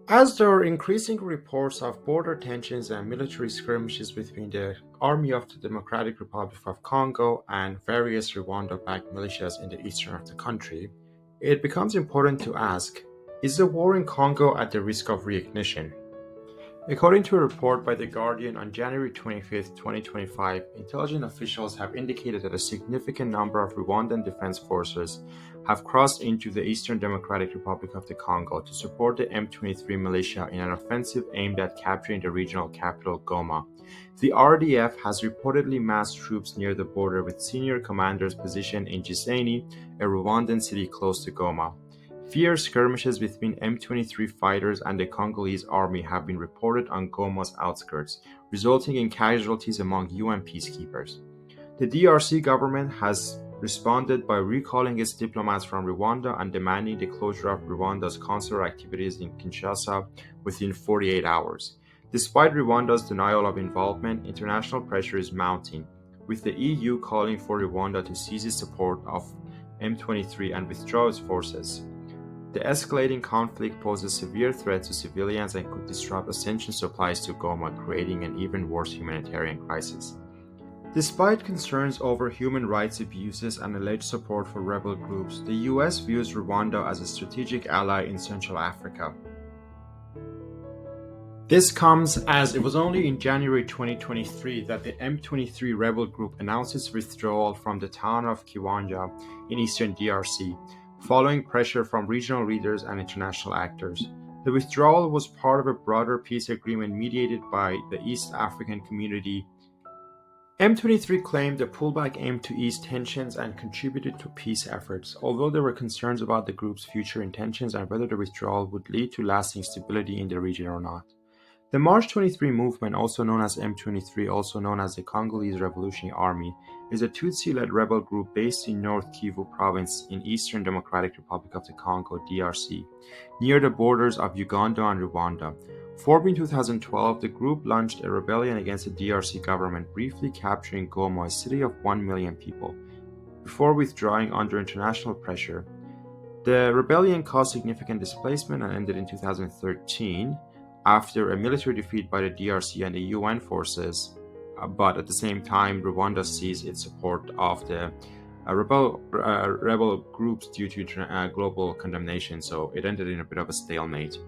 As there are increasing reports of border tensions and military skirmishes between the Army of the Democratic Republic of Congo and various Rwanda backed militias in the eastern of the country, it becomes important to ask, is the war in Congo at the risk of reignition? According to a report by The Guardian on January 25, 2025, intelligence officials have indicated that a significant number of Rwandan defense forces have crossed into the Eastern Democratic Republic of the Congo to support the M23 militia in an offensive aimed at capturing the regional capital, Goma. The RDF has reportedly massed troops near the border with senior commanders positioned in Gisenyi, a Rwandan city close to Goma. Fierce skirmishes between M23 fighters and the Congolese army have been reported on Goma's outskirts, resulting in casualties among UN peacekeepers. The DRC government has responded by recalling its diplomats from Rwanda and demanding the closure of Rwanda's consular activities in Kinshasa within 48 hours. Despite Rwanda's denial of involvement, international pressure is mounting, with the EU calling for Rwanda to cease its support of M23 and withdraw its forces. The escalating conflict poses severe threat to civilians and could disrupt essential supplies to Goma, creating an even worse humanitarian crisis. Despite concerns over human rights abuses and alleged support for rebel groups, the US views Rwanda as a strategic ally in Central Africa. This comes as it was only in January 2023 that the M23 rebel group announced its withdrawal from the town of Kiwanja in eastern DRC, following pressure from regional leaders and international actors. The withdrawal was part of a broader peace agreement mediated by the East African Community. M23 claimed the pullback aimed to ease tensions and contributed to peace efforts, although there were concerns about the group's future intentions and whether the withdrawal would lead to lasting stability in the region or not. The March 23 movement, also known as M23, also known as the Congolese Revolutionary Army, is a Tutsi-led rebel group based in North Kivu province in Eastern Democratic Republic of the Congo (DRC), near the borders of Uganda and Rwanda. Formed in 2012, the group launched a rebellion against the DRC government, briefly capturing Goma, a city of 1 million people, before withdrawing under international pressure. The rebellion caused significant displacement and ended in 2013 after a military defeat by the DRC and the UN forces, but at the same time, Rwanda ceased its support of the rebel groups due to global condemnation, so it ended in a bit of a stalemate.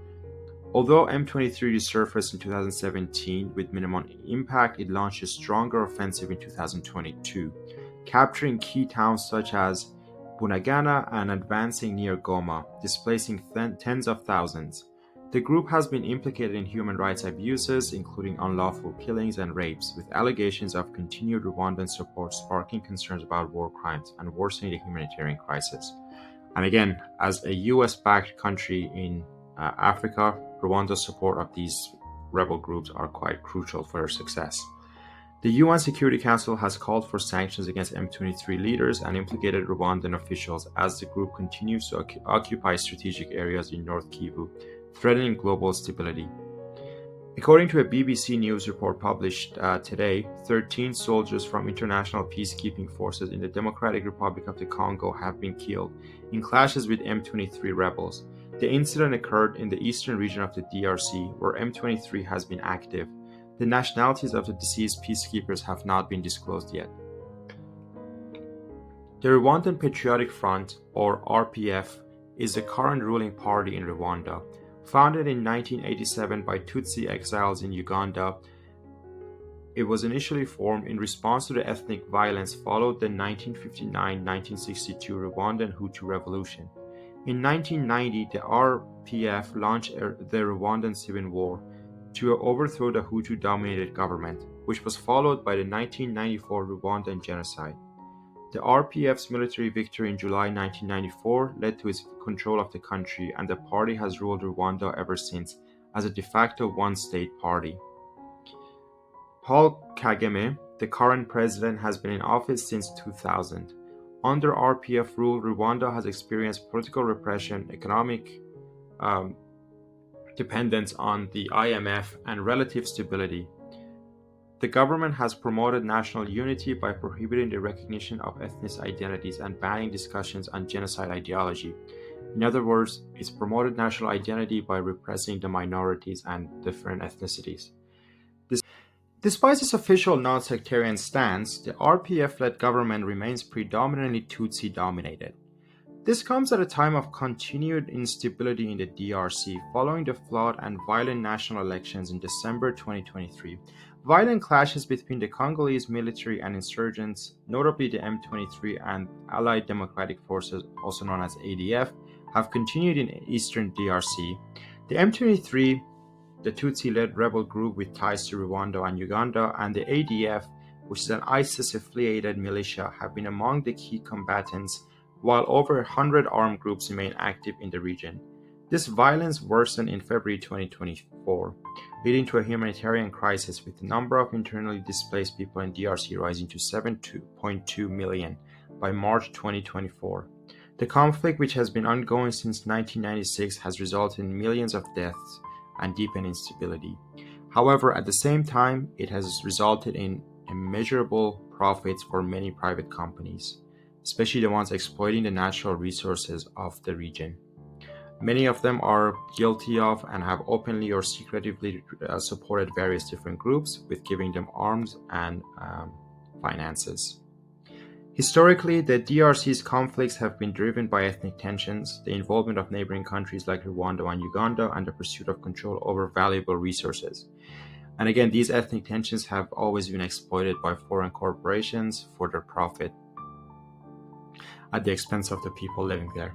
Although M23 resurfaced in 2017 with minimum impact, it launched a stronger offensive in 2022, capturing key towns such as Bunagana and advancing near Goma, displacing tens of thousands. The group has been implicated in human rights abuses, including unlawful killings and rapes, with allegations of continued Rwandan support sparking concerns about war crimes and worsening the humanitarian crisis. And again, as a US-backed country in Africa, Rwanda's support of these rebel groups are quite crucial for their success. The UN Security Council has called for sanctions against M23 leaders and implicated Rwandan officials as the group continues to occupy strategic areas in North Kivu, threatening global stability. According to a BBC News report published today, 13 soldiers from international peacekeeping forces in the Democratic Republic of the Congo have been killed in clashes with M23 rebels. The incident occurred in the eastern region of the DRC, where M23 has been active. The nationalities of the deceased peacekeepers have not been disclosed yet. The Rwandan Patriotic Front, or RPF, is the current ruling party in Rwanda. Founded in 1987 by Tutsi exiles in Uganda, it was initially formed in response to the ethnic violence followed the 1959-1962 Rwandan Hutu Revolution. In 1990, the RPF launched the Rwandan Civil War to overthrow the Hutu-dominated government, which was followed by the 1994 Rwandan genocide. The RPF's military victory in July 1994 led to its control of the country, and the party has ruled Rwanda ever since as a de facto one-state party. Paul Kagame, the current president, has been in office since 2000. Under RPF rule, Rwanda has experienced political repression, economic dependence on the IMF, and relative stability. The government has promoted national unity by prohibiting the recognition of ethnic identities and banning discussions on genocide ideology. In other words, it's promoted national identity by repressing the minorities and different ethnicities. Despite its official non-sectarian stance, the RPF-led government remains predominantly Tutsi-dominated. This comes at a time of continued instability in the DRC following the flawed and violent national elections in December 2023. Violent clashes between the Congolese military and insurgents, notably the M23 and Allied Democratic Forces, also known as ADF, have continued in eastern DRC. The M23, the Tutsi-led rebel group with ties to Rwanda and Uganda, and the ADF, which is an ISIS-affiliated militia, have been among the key combatants, while over 100 armed groups remain active in the region. This violence worsened in February 2024, leading to a humanitarian crisis with the number of internally displaced people in DRC rising to 7.2 million by March 2024. The conflict, which has been ongoing since 1996, has resulted in millions of deaths and deepened instability. However, at the same time, it has resulted in immeasurable profits for many private companies, especially the ones exploiting the natural resources of the region. Many of them are guilty of and have openly or secretively supported various different groups with giving them arms and finances. Historically, the DRC's conflicts have been driven by ethnic tensions, the involvement of neighboring countries like Rwanda and Uganda, and the pursuit of control over valuable resources. And again, these ethnic tensions have always been exploited by foreign corporations for their profit at the expense of the people living there.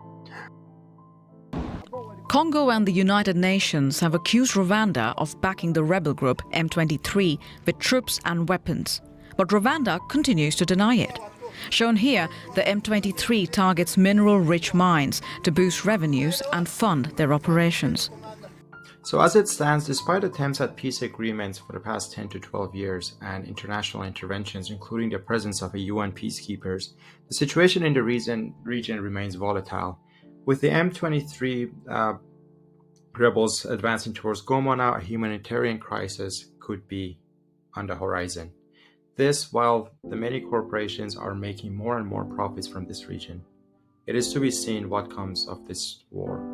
Congo and the United Nations have accused Rwanda of backing the rebel group M23 with troops and weapons, but Rwanda continues to deny it. Shown here, the M23 targets mineral-rich mines to boost revenues and fund their operations. So as it stands, despite attempts at peace agreements for the past 10 to 12 years and international interventions, including the presence of a UN peacekeepers, the situation in the region remains volatile. With the M23 rebels advancing towards Goma now, a humanitarian crisis could be on the horizon. This, while the many corporations are making more and more profits from this region. It is to be seen what comes of this war.